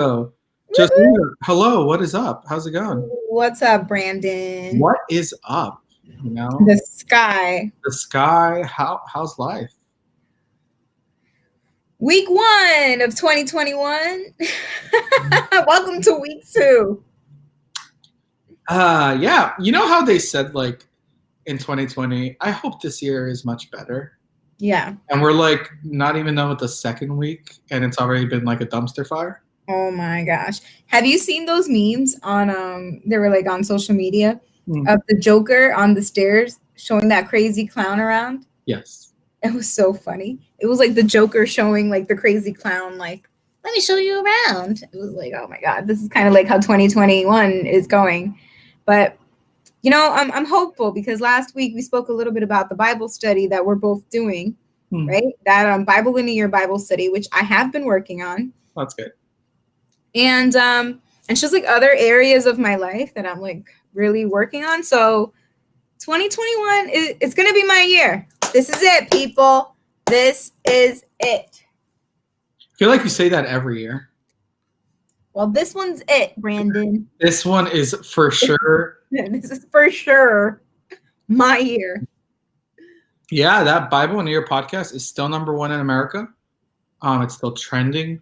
So, just Woohoo! hello, what is up? How's it going? What's up, Brandon? What is up? You know, The sky. the sky. How's life? Week 1 of 2021. Welcome to week 2. Yeah. You know how they said like in 2020, I hope this year is much better. Yeah. And we're like not even done with the second week, and it's already been like a dumpster fire. Oh my gosh. Have you seen those memes on they were like on social media of the Joker on the stairs showing that crazy clown around? Yes. It was so funny. It was like the Joker showing like the crazy clown, like, let me show you around. It was like, oh my God, this is kind of like how 2021 is going. But you know, I'm hopeful because last week we spoke a little bit about the Bible study that we're both doing, right? That Bible in a Year Bible study, which I have been working on. That's good. And just like other areas of my life that I'm like really working on. So 2021 it's gonna be my year. This is it, people. This is it. I feel like you say that every year. Well, this one's it, Brandon. This one is for sure. This is for sure my year. Yeah, that Bible in a Year podcast is still number 1 in America. It's still trending.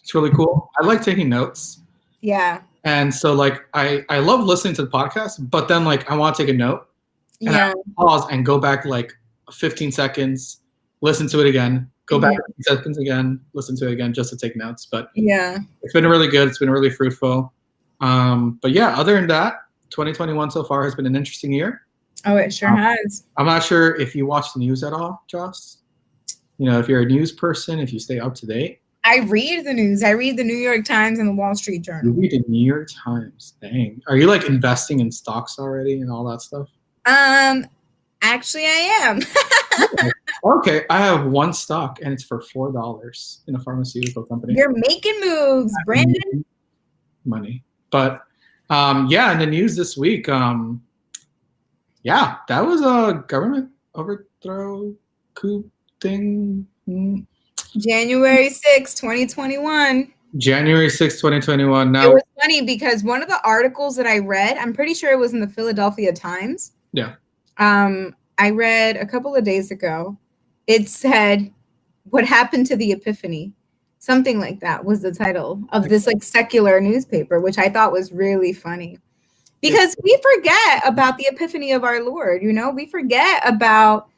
It's really cool. I like taking notes. Yeah. And so like I love listening to the podcast, but then like I want to take a note. And I pause and go back like 15 seconds, listen to it again, go back 15 seconds again, listen to it again just to take notes. But yeah, it's been really good. It's been really fruitful. But yeah, other than that, 2021 so far has been an interesting year. Oh, it sure has. I'm not sure if you watch the news at all, Jos. You know, if you're a news person, if you stay up to date. I read the news. I read the New York Times and the Wall Street Journal. You read the New York Times. Dang. Are you like investing in stocks already and all that stuff? Actually I am. Okay, I have one stock and it's for $4 in a pharmaceutical company. You're making moves, Brandon. Money. But yeah, in the news this week, yeah, that was a government overthrow coup thing. January 6, 2021. January 6, 2021. Now, it was funny because one of the articles that I read, I'm pretty sure it was in the Philadelphia Times. Yeah. I read a couple of days ago. It said, "What happened to the Epiphany?" Something like that was the title of this like secular newspaper, which I thought was really funny. Because we forget about the Epiphany of our Lord, you know? We forget about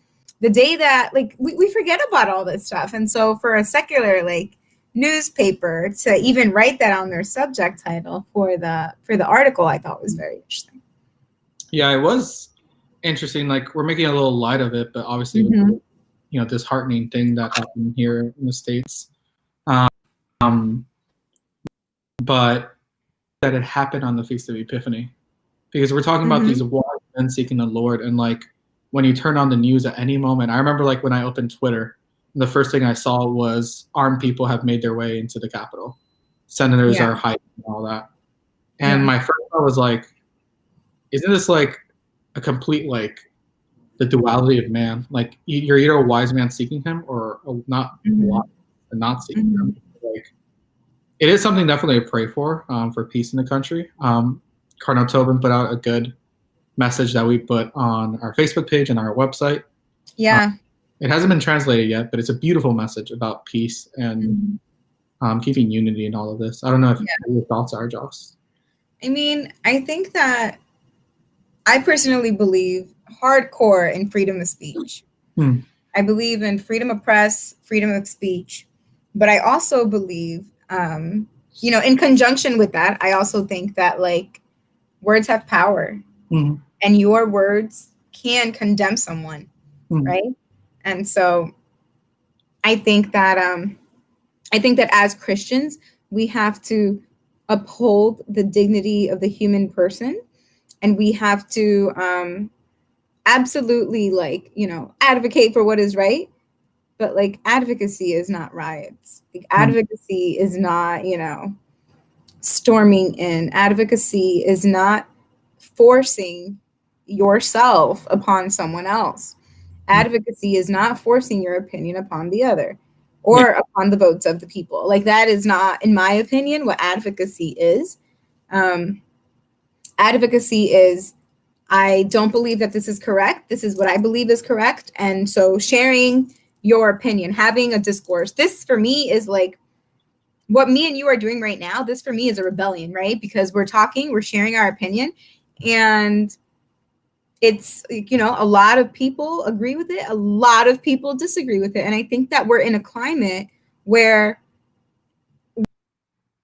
the day that, like, we forget about all this stuff. And so for a secular, like, newspaper to even write that on their subject title for the article, I thought was very interesting. Yeah, it was interesting. Like, we're making a little light of it, but obviously, you know, disheartening thing that happened here in the States. But that it happened on the Feast of Epiphany. Because we're talking about these wise men seeking the Lord, and like when you turn on the news at any moment, I remember like when I opened Twitter, the first thing I saw was armed people have made their way into the Capitol. Senators are hiding and all that. And my first thought was like, isn't this like a complete like the duality of man? Like you're either a wise man seeking him or not seeking him. Like it is something definitely to pray for peace in the country. Cardinal Tobin put out a good message that we put on our Facebook page and our website. Yeah. It hasn't been translated yet, but it's a beautiful message about peace and keeping unity in all of this. I don't know if your thoughts are, Jos. I mean, I think that I personally believe hardcore in freedom of speech. I believe in freedom of press, freedom of speech. But I also believe, you know, in conjunction with that, I also think that like words have power and your words can condemn someone, right? And so I think that as Christians, we have to uphold the dignity of the human person, and we have to absolutely like, you know, advocate for what is right. But like advocacy is not riots. Like advocacy is not, you know, storming in. Advocacy is not forcing yourself upon someone else. Advocacy is not forcing your opinion upon the other. or upon the votes of the people. Like, that is not, in my opinion, what advocacy is. Advocacy is, I don't believe that this is correct. This is what I believe is correct. And so sharing your opinion, having a discourse, this for me is like what me and you are doing right now. This for me is a rebellion, right? Because we're talking, we're sharing our opinion, and it's, you know, a lot of people agree with it. A lot of people disagree with it. And I think that we're in a climate where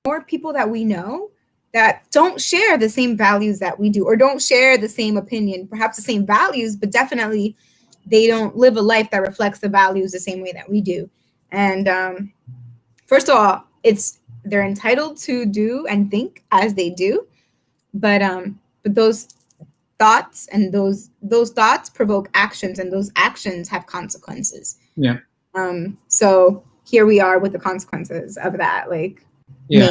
more people that we know that don't share the same values that we do, or don't share the same opinion, perhaps the same values, but definitely they don't live a life that reflects the values the same way that we do. And first of all, they're entitled to do and think as they do, but those thoughts and those thoughts provoke actions, and those actions have consequences. Yeah. So here we are with the consequences of that. Like, yeah.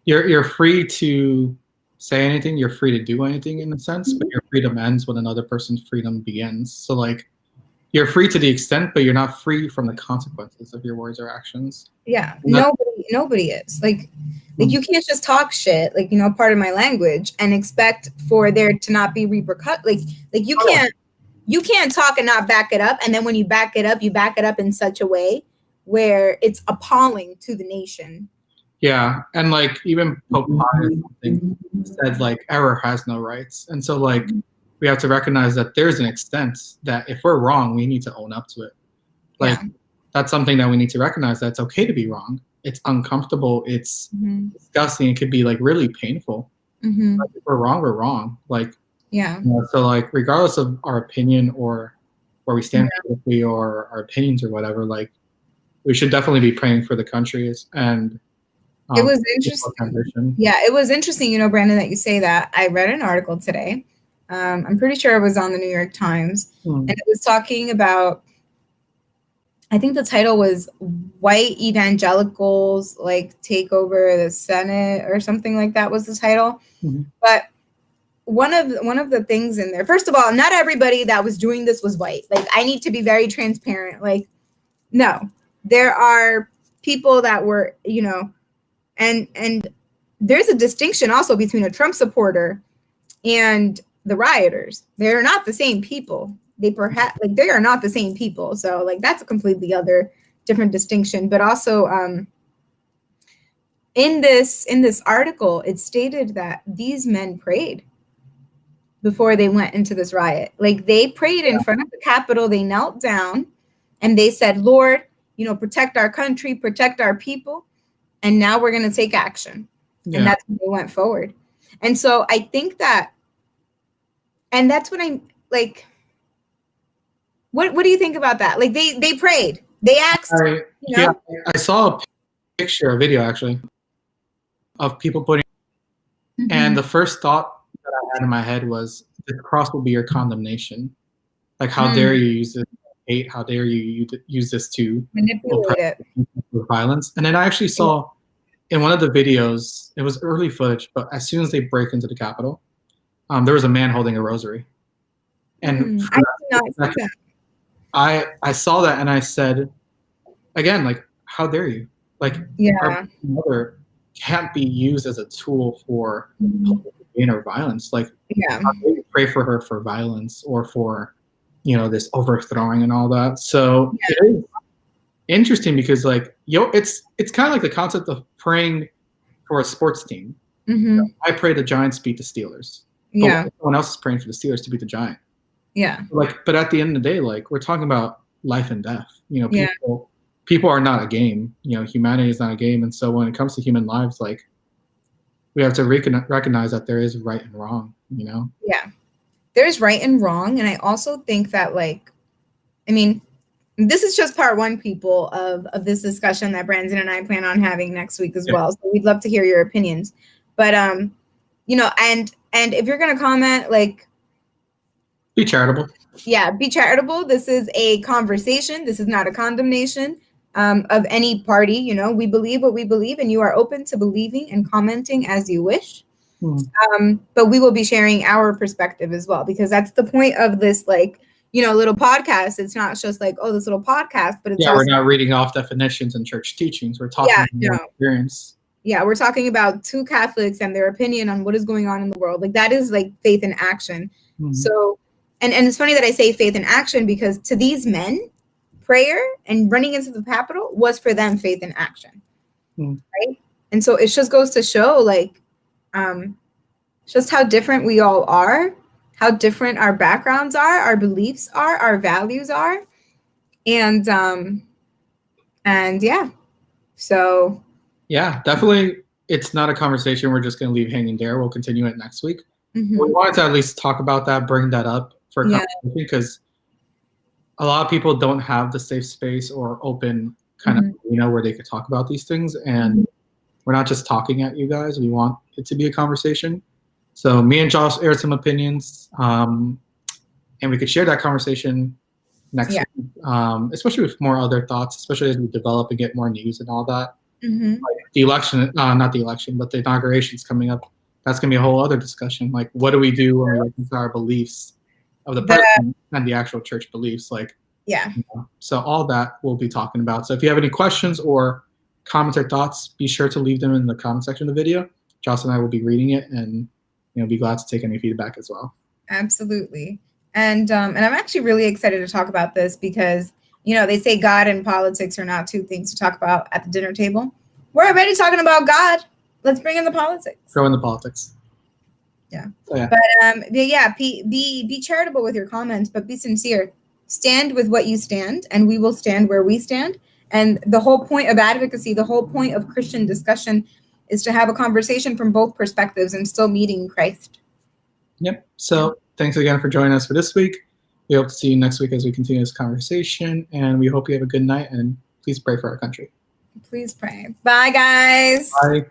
You're free to say anything, you're free to do anything in a sense, but your freedom ends when another person's freedom begins. So like, you're free to the extent, but you're not free from the consequences of your words or actions. Yeah, nobody is. Like you can't just talk shit, like, you know, part of my language, and expect for there to not be repercussions. Like you can't talk and not back it up, and then when you back it up in such a way where it's appalling to the nation. Yeah, and like even Pope Pius said like error has no rights, and so like we have to recognize that there's an extent that if we're wrong, we need to own up to it. Like that's something that we need to recognize, that it's okay to be wrong. It's uncomfortable. It's disgusting. It could be like really painful. Like, if we're wrong, we're wrong. Like, you know, so like regardless of our opinion or where we stand politically or our opinions or whatever, like we should definitely be praying for the countries. And it was interesting. Yeah, it was interesting, you know, Brandon, that you say that. I read an article today. I'm pretty sure it was on the New York Times, and it was talking about, I think the title was "White Evangelicals Like Take Over the Senate" or something like that was the title. But one of the things in there, first of all, not everybody that was doing this was white. Like, I need to be very transparent. Like, no, there are people that were, you know, and there's a distinction also between a Trump supporter and the rioters. They're not the same people. They are not the same people. So like, that's a completely other different distinction. But also in this article, it stated that these men prayed before they went into this riot. Like, they prayed in front of the Capitol. They knelt down and they said, Lord, you know, protect our country, protect our people. And now we're going to take action. And that's when they went forward. And so I think that, and that's what I'm like, what do you think about that? Like, they prayed, they asked. You know? Yeah, I saw a video actually of people putting, and the first thought that I had in my head was, the cross will be your condemnation. Like, how dare you use this hate? How dare you use this to manipulate it with violence? And then I actually saw in one of the videos, it was early footage, but as soon as they break into the Capitol, there was a man holding a rosary. And I saw that and I said, again, like, how dare you? Like, our mother can't be used as a tool for gain or violence. Like, how dare you pray for her for violence or for, you know, this overthrowing and all that. So it is interesting because, like, it's kind of like the concept of praying for a sports team. You know, I pray the Giants beat the Steelers. But someone else is praying for the Steelers to beat the Giant. Like, but at the end of the day, like, we're talking about life and death. You know, people are not a game. You know, humanity is not a game. And so when it comes to human lives, like, we have to recognize that there is right and wrong, you know? Yeah, there's right and wrong. And I also think that, like, I mean, this is just part one, people, of this discussion that Brandon and I plan on having next week as well. So we'd love to hear your opinions. But, you know, and if you're going to comment, like, be charitable. Yeah, be charitable. This is a conversation. This is not a condemnation of any party. You know, we believe what we believe, and you are open to believing and commenting as you wish. But we will be sharing our perspective as well, because that's the point of this, like, little podcast. It's not just like, oh, this little podcast, but it's yeah, also, we're not reading off definitions and church teachings. We're talking about experience. Yeah, we're talking about two Catholics and their opinion on what is going on in the world. Like, that is like faith in action. Mm-hmm. So, and it's funny that I say faith in action, because to these men, prayer and running into the Capitol was for them faith in action, right? And so it just goes to show, like, just how different we all are, how different our backgrounds are, our beliefs are, our values are, and yeah, so. Yeah, definitely. It's not a conversation we're just going to leave hanging there. We'll continue it next week. Mm-hmm. We wanted to at least talk about that, bring that up for a conversation, because a lot of people don't have the safe space or open kind of, where they could talk about these things. And we're not just talking at you guys. We want it to be a conversation. So me and Josh aired some opinions, and we could share that conversation next week, especially with more other thoughts, especially as we develop and get more news and all that. Mm-hmm. Like the election, not the election, but the inauguration's coming up. That's going to be a whole other discussion. Like, what do we do when we reconcile our beliefs of the president and the actual church beliefs? Like, so all that we'll be talking about. So if you have any questions or comments or thoughts, be sure to leave them in the comment section of the video. Joss and I will be reading it, and be glad to take any feedback as well. Absolutely. And I'm actually really excited to talk about this, because they say God and politics are not two things to talk about at the dinner table. We're already talking about God. Let's bring in the politics. Throw in the politics. Yeah. So, yeah. But be charitable with your comments, but be sincere. Stand with what you stand, and we will stand where we stand. And the whole point of advocacy, the whole point of Christian discussion, is to have a conversation from both perspectives and still meeting Christ. Yep. So thanks again for joining us for this week. We hope to see you next week as we continue this conversation, and we hope you have a good night, and please pray for our country. Please pray. Bye, guys. Bye.